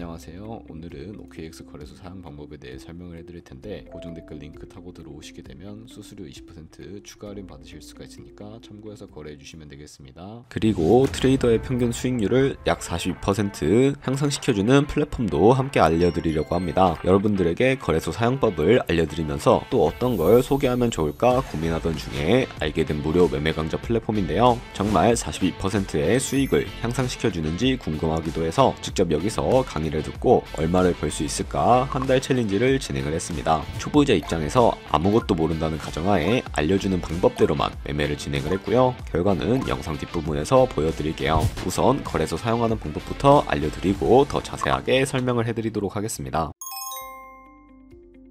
안녕하세요. 오늘은 OKX 거래소 사용 방법에 대해 설명을 해드릴 텐데 고정 댓글 링크 타고 들어오시게 되면 수수료 20% 추가 할인 받으실 수가 있으니까 참고해서 거래해 주시면 되겠습니다. 그리고 트레이더의 평균 수익률을 약 42% 향상시켜주는 플랫폼도 함께 알려드리려고 합니다. 여러분들에게 거래소 사용법을 알려드리면서 또 어떤 걸 소개하면 좋을까 고민하던 중에 알게 된 무료 매매 강좌 플랫폼인데요. 정말 42%의 수익을 향상시켜주는지 궁금하기도 해서 직접 여기서 강의를 듣고 얼마를 벌 수 있을까 한 달 챌린지를 진행을 했습니다. 초보자 입장에서 아무것도 모른다는 가정하에 알려주는 방법대로만 매매를 진행을 했고요. 결과는 영상 뒷부분에서 보여드릴게요. 우선 거래소 사용하는 방법부터 알려드리고 더 자세하게 설명을 해드리도록 하겠습니다.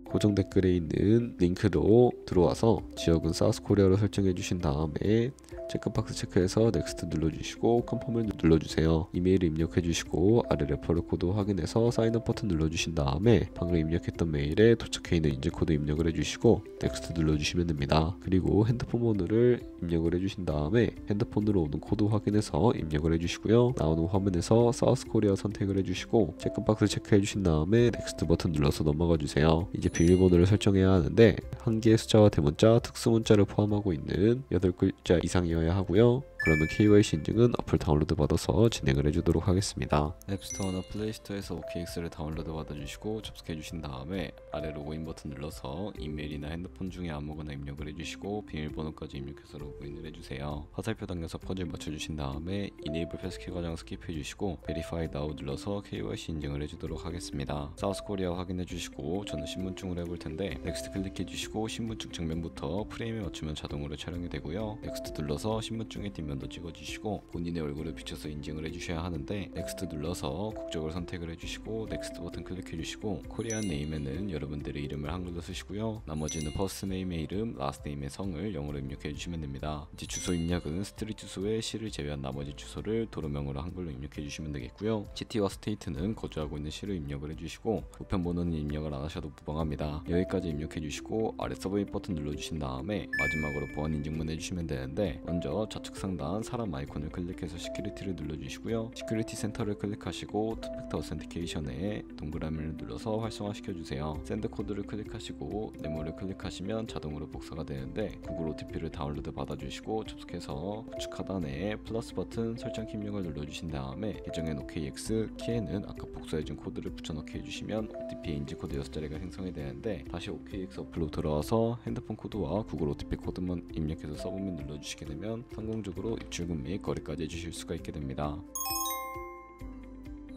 고정 댓글에 있는 링크로 들어와서 지역은 사우스코리아로 설정해 주신 다음에 체크박스 체크해서 넥스트 눌러주시고 컨펌을 눌러주세요. 이메일을 입력해 주시고 아래 레퍼럴 코드 확인해서 사인업 버튼 눌러주신 다음에 방금 입력했던 메일에 도착해 있는 인증 코드 입력을 해주시고 넥스트 눌러주시면 됩니다. 그리고 핸드폰 번호를 입력을 해주신 다음에 핸드폰으로 오는 코드 확인해서 입력을 해주시고요. 나오는 화면에서 사우스코리아 선택을 해주시고 체크박스 체크해 주신 다음에 넥스트 버튼 눌러서 넘어가 주세요. 이제 비밀번호를 설정해야 하는데 한 개의 숫자와 대문자, 특수문자를 포함하고 있는 8글자 이상이어야 하고요. 그러면 KYC 인증은 어플 다운로드 받아서 진행을 해주도록 하겠습니다. 앱스토어나 플레이스토어에서 OKX를 다운로드 받아주시고 접속해주신 다음에 아래 로그인 버튼 눌러서 이메일이나 핸드폰 중에 아무거나 입력을 해주시고 비밀번호까지 입력해서 로그인을 해주세요. 화살표 당겨서 퍼즐 맞춰주신 다음에 Enable 패스키 과정 스킵해주시고 Verify Now 눌러서 KYC 인증을 해주도록 하겠습니다. 사우스코리아 확인해주시고 저는 신분증으로 해볼 텐데 넥스트 클릭해주시고 신분증 정면부터 프레임에 맞추면 자동으로 촬영이 되고요. 넥스트 눌러서 신분증에 뒷면도 찍어주시고 본인의 얼굴을 비춰서 인증을 해주셔야 하는데 넥스트 눌러서 국적을 선택을 해주시고 넥스트 버튼 클릭해주시고 코리안 네임에는 여러분들의 이름을 한글로 쓰시고요. 나머지는 퍼스트 네임의 이름, 라스트 네임의 성을 영어로 입력해 주시면 됩니다. 이제 주소 입력은 스트리트 주소에 시를 제외한 나머지 주소를 도로명으로 한글로 입력해 주시면 되겠고요. 시티와 스테이트는 거주하고 있는 시를 입력을 해주시고 우편 번호는 입력을 안 하셔도 무방합니다. 여기까지 입력해 주시고 아래 서브밋 버튼 눌러주신 다음에 마지막으로 보안 인증만 해주시면 되는데 먼저 좌측 상단 사람 아이콘을 클릭해서 시큐리티를 눌러주시고요. 시큐리티 센터를 클릭하시고 투팩터 어센티케이션에 동그라미를 눌러서 활성화시켜주세요. 샌드 코드를 클릭하시고 네모를 클릭하시면 자동으로 복사가 되는데 구글 OTP를 다운로드 받아주시고 접속해서 우측 하단에 플러스 버튼 설정 키 입력을 눌러주신 다음에 계정엔 OKX, 키에는 아까 복사해준 코드를 붙여넣기 해주시면 OTP 인증 코드 6자리가 생성이 되는데 다시 OKX 어플로 들어와서 핸드폰 코드와 구글 OTP 코드만 입력해서 서브밋 눌러주시게 되면 성공적으로 입출금 및 거래까지 해주실 수가 있게 됩니다.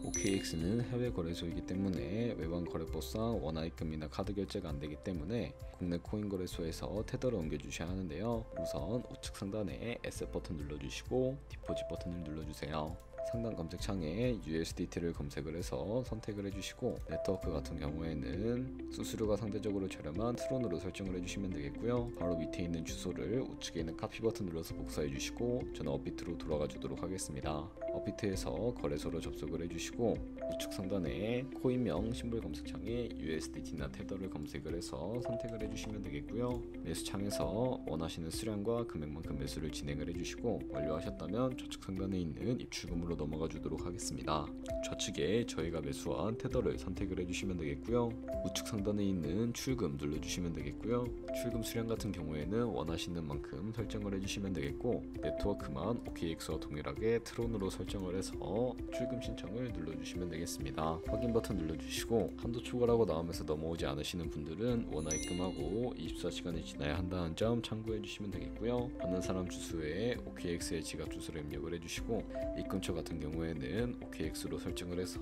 OKX는 해외 거래소이기 때문에 외환 거래법상 원화입금이나 카드 결제가 안되기 때문에 국내 코인 거래소에서 테더를 옮겨주셔야 하는데요. 우선 우측 상단에 에셋 버튼 눌러주시고 디포짓 버튼을 눌러주세요. 상단 검색창에 USDT를 검색을 해서 선택을 해주시고 네트워크 같은 경우에는 수수료가 상대적으로 저렴한 트론으로 설정을 해주시면 되겠고요. 바로 밑에 있는 주소를 우측에 있는 카피 버튼 눌러서 복사해 주시고 저는 업비트로 돌아가 주도록 하겠습니다. 업비트에서 거래소로 접속을 해주시고 우측 상단에 코인명 심볼 검색창에 USDT나 테더를 검색을 해서 선택을 해주시면 되겠고요. 매수창에서 원하시는 수량과 금액만큼 매수를 진행을 해주시고 완료하셨다면 좌측 상단에 있는 입출금으로 넘어가 주도록 하겠습니다. 좌측에 저희가 매수한 테더를 선택을 해주시면 되겠고요. 우측 상단에 있는 출금 눌러주시면 되겠고요. 출금 수량 같은 경우에는 원하시는 만큼 설정을 해주시면 되겠고 네트워크만 OKX와 동일하게 트론으로 설정을 해서 출금 신청을 눌러주시면 되겠습니다. 확인 버튼 눌러주시고 한도 초과라고 나오면서 넘어오지 않으시는 분들은 원화 입금하고 24시간이 지나야 한다는 점 참고해 주시면 되겠고요. 받는 사람 주소에 OKX의 지갑 주소를 입력을 해주시고 입금처 같은 경우에는 OKX로 설정을 해서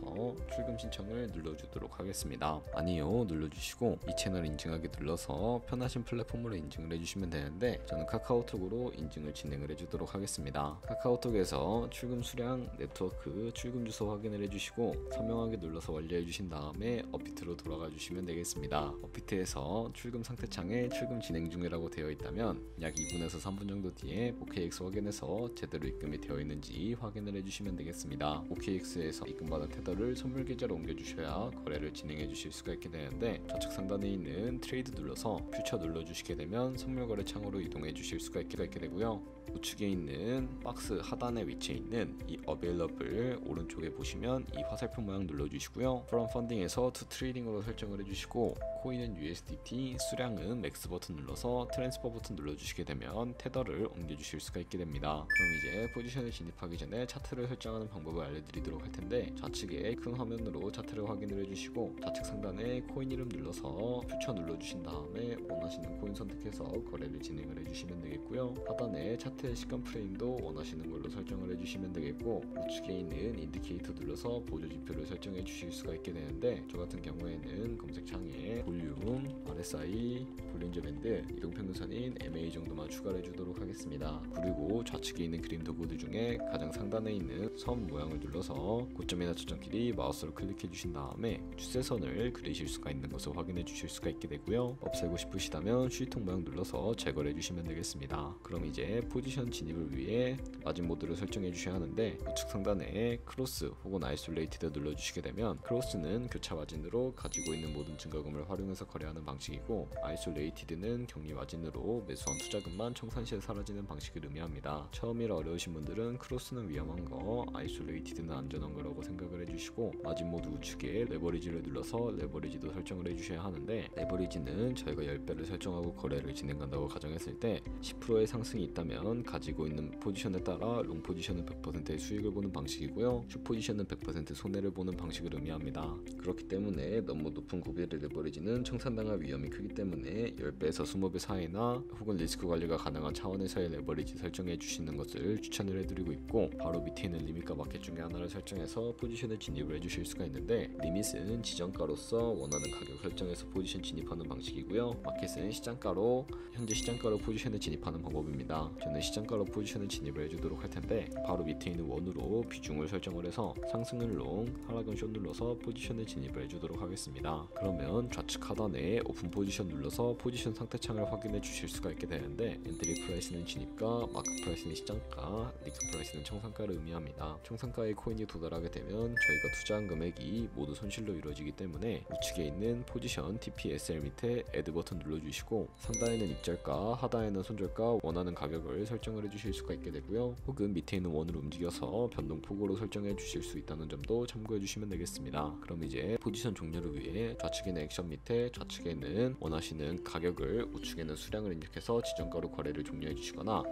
출금 신청을 눌러주도록 하겠습니다. 아니요 눌러주시고 이 채널 인증하기 눌러서 편하신 플랫폼으로 인증을 해주시면 되는데 저는 카카오톡으로 인증을 진행을 해주도록 하겠습니다. 카카오톡에서 출금 수량, 네트워크, 출금 주소 확인을 해주시고 서명하기 눌러서 완료해 주신 다음에 업비트로 돌아가 주시면 되겠습니다. 업비트에서 출금 상태 창에 출금 진행 중이라고 되어 있다면 약 2분에서 3분 정도 뒤에 OKX 확인해서 제대로 입금이 되어 있는지 확인을 해주시면 되겠습니다. OKX에서 입금받은 테더를 선물 계좌로 옮겨주셔야 거래를 진행해 주실 수가 있게 되는데 좌측 상단에 있는 트레이드 눌러서 퓨처 눌러주시게 되면 선물 거래 창으로 이동해 주실 수가 있게 되고요. 우측에 있는 박스 하단에 위치해 있는 이 available 오른쪽에 보시면 이 화살표 모양 눌러주시고요. from funding에서 to trading으로 설정을 해주시고 코인은 USDT, 수량은 맥스 버튼 눌러서 트랜스퍼 버튼 눌러주시게 되면 테더를 옮겨주실 수가 있게 됩니다. 그럼 이제 포지션에 진입하기 전에 차트를 설정하는 방법을 알려드리도록 할 텐데, 좌측에 큰 화면으로 차트를 확인을 해주시고 좌측 상단에 코인 이름 눌러서 퓨처 눌러주신 다음에 원하시는 코인 선택해서 거래를 진행을 해주시면 되겠고요. 하단에 차트의 시간 프레임도 원하시는 걸로 설정을 해주시면 되겠고, 우측에 있는 인디케이터 눌러서 보조 지표를 설정해 주실 수가 있게 되는데, 저 같은 경우에는 검색창에 볼륨, RSI, 볼린저 밴드, 이동평균선인 MA 정도만 추가를 해주도록 하겠습니다. 그리고 좌측에 있는 그림 도구들 중에 가장 상단에 있는 선 모양을 눌러서 고점이나 저점 길이 마우스로 클릭해 주신 다음에 추세선을 그리실 수가 있는 것을 확인해 주실 수가 있게 되고요. 없애고 싶으시다면 휴지통 모양 눌러서 제거를 해주시면 되겠습니다. 그럼 이제 포지션 진입을 위해 마진 모드를 설정해 주셔야 하는데, 우측 상단에 크로스 혹은 아이솔레이티드 눌러주시게 되면, 크로스는 교차 마진으로 가지고 있는 모든 증거금을 활용해서 거래하는 방식이고, 아이솔레이티드는 격리 마진으로 매수한 투자금만 청산시에 사라지는 방식을 의미합니다. 처음이라 어려우신 분들은 크로스는 위험한 거, 아이솔레이티드는 안전한 거라고 생각을 해주시고, 마진 모드 우측에 레버리지를 눌러서 레버리지도 설정을 해주셔야 하는데, 레버리지는 저희가 10배를 설정하고 거래를 진행한다고 가정했을 때 10%의 상승이 있다면 가지고 있는 포지션에 따라 롱 포지션은 100%의 수익을 보는 방식이고요, 숏 포지션은 100% 손해를 보는 방식을 의미합니다. 그렇기 때문에 너무 높은 고비의 레버리지는 청산당할 위험이 크기 때문에 10배에서 20배 사이나 혹은 리스크 관리가 가능한 차원에서의 레버리지 설정해 주시는 것을 추천을 해드리고 있고, 바로 밑에 있는 리밋과 마켓 중에 하나를 설정해서 포지션에 진입을 해주실 수가 있는데, 리밋은 지정가로서 원하는 가격 설정해서 포지션 진입하는 방식이고요, 마켓은 시장가로 현재 시장가로 포지션에 진입하는 방법입니다. 저는 시장가로 포지션에 진입을 해주도록 할 텐데, 바로 밑에 있는 원으로 비중을 설정을 해서 상승은 롱, 하락은 숏 눌러서 포지션에 진입을 해주도록 하겠습니다. 그러면 좌측 하단에 오픈 포지션 눌러서 포지션 상태창을 확인해 주실 수가 있게 되는데, 엔트리 프라이스는 진입가, 마크 프라이스는 시장가, 리크 프라이스는 청산가를 의미합니다. 청산가의 코인이 도달하게 되면 저희가 투자한 금액이 모두 손실로 이루어지기 때문에 우측에 있는 포지션 TPSL 밑에 애드 버튼 눌러주시고, 상단에는 입절가, 하단에는 손절가, 원하는 가격을 설정을 해주실 수가 있게 되고요, 혹은 밑에 있는 원으로 움직여서 변동폭으로 설정해 주실 수 있다는 점도 참고해 주시면 되겠습니다. 그럼 이제 포지션 종료를 위해 좌측에 있는 액션 밑에 좌측에 있는 원하시는 가격을, 우측에 있는 수량을 입력해서 지정가로 거래를 종료해 주시거나,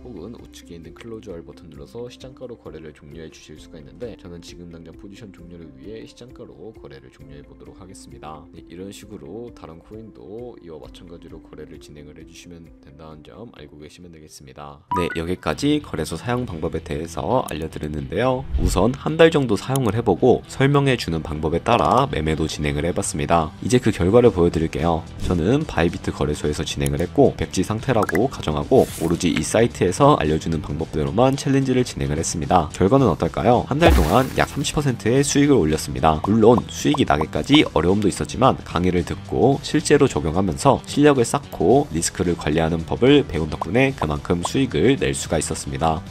혹은 우측에 있는 클로즈 알 버튼 눌러서 시장가로 거래를 종료해 주실 수가 있는데, 저는 지금 당장 포지션 종료를 위해 시장가로 거래를 종료해 보도록 하겠습니다. 네, 이런 식으로 다른 코인도 이와 마찬가지로 거래를 진행을 해주시면 된다는 점 알고 계시면 되겠습니다. 네, 여기까지 거래소 사용 방법에 대해서 알려드렸는데요. 우선 한 달 정도 사용을 해보고 설명해 주는 방법에 따라 매매도 진행을 해봤습니다. 이제 그 결과를 보여드릴게요. 저는 바이비트 거래소에서 진행을 했고, 백지 상태라고 가정하고 오로지 이 사이트에서 알려주는 방법대로만 챌린지를 진행을 했습니다. 결과는 어떨까요? 한 달 동안 약 30%의 수익을 올렸습니다. 물론 수익이 나기까지 어려움도 있었지만 강의를 듣고 실제로 적용하면서 실력을 쌓고 리스크를 관리하는 법을 배운 덕분에 그만큼 수익을 낼 수가 있었습니다.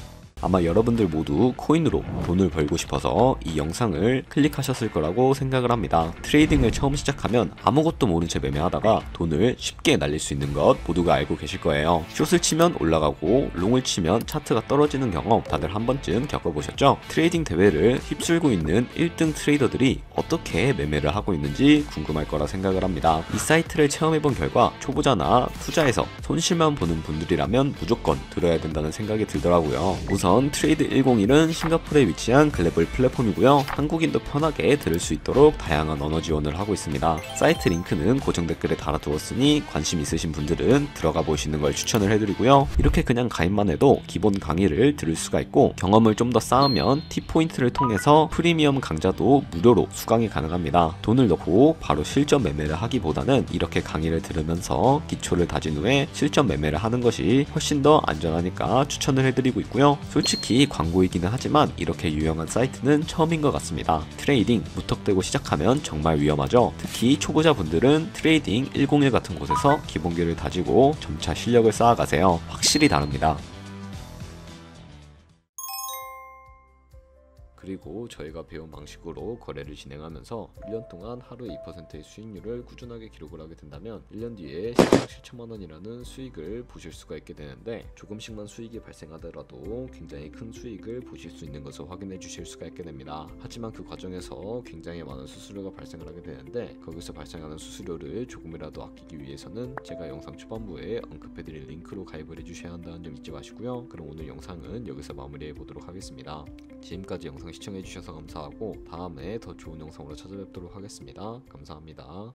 아마 여러분들 모두 코인으로 돈을 벌고 싶어서 이 영상을 클릭하셨을 거라고 생각을 합니다. 트레이딩을 처음 시작하면 아무것도 모른 채 매매하다가 돈을 쉽게 날릴 수 있는 것 모두가 알고 계실 거예요. 숏을 치면 올라가고 롱을 치면 차트가 떨어지는 경험 다들 한 번쯤 겪어보셨죠? 트레이딩 대회를 휩쓸고 있는 1등 트레이더들이 어떻게 매매를 하고 있는지 궁금할 거라 생각을 합니다. 이 사이트를 체험해본 결과 초보자나 투자에서 손실만 보는 분들이라면 무조건 들어야 된다는 생각이 들더라고요. 우선 트레이드 101은 싱가포르에 위치한 글로벌 플랫폼이고요. 한국인도 편하게 들을 수 있도록 다양한 언어 지원을 하고 있습니다. 사이트 링크는 고정 댓글에 달아두었으니 관심 있으신 분들은 들어가 보시는 걸 추천을 해드리고요. 이렇게 그냥 가입만 해도 기본 강의를 들을 수가 있고, 경험을 좀 더 쌓으면 T포인트를 통해서 프리미엄 강좌도 무료로 수강이 가능합니다. 돈을 넣고 바로 실전 매매를 하기보다는 이렇게 강의를 들으면서 기초를 다진 후에 실전 매매를 하는 것이 훨씬 더 안전하니까 추천을 해드리고 있고요. 솔직히 광고이기는 하지만 이렇게 유용한 사이트는 처음인 것 같습니다. 트레이딩 무턱대고 시작하면 정말 위험하죠. 특히 초보자분들은 트레이딩 101 같은 곳에서 기본기를 다지고 점차 실력을 쌓아가세요. 확실히 다릅니다. 그리고 저희가 배운 방식으로 거래를 진행하면서 1년 동안 하루 2%의 수익률을 꾸준하게 기록을 하게 된다면 1년 뒤에 시장 7천만 원이라는 수익을 보실 수가 있게 되는데, 조금씩만 수익이 발생하더라도 굉장히 큰 수익을 보실 수 있는 것을 확인해 주실 수가 있게 됩니다. 하지만 그 과정에서 굉장히 많은 수수료가 발생을 하게 되는데, 거기서 발생하는 수수료를 조금이라도 아끼기 위해서는 제가 영상 초반부에 언급해드린 링크로 가입을 해주셔야 한다는 점 잊지 마시고요. 그럼 오늘 영상은 여기서 마무리해 보도록 하겠습니다. 지금까지 영상 시청해 주셔서 감사하고 다음에 더 좋은 영상으로 찾아뵙도록 하겠습니다. 감사합니다.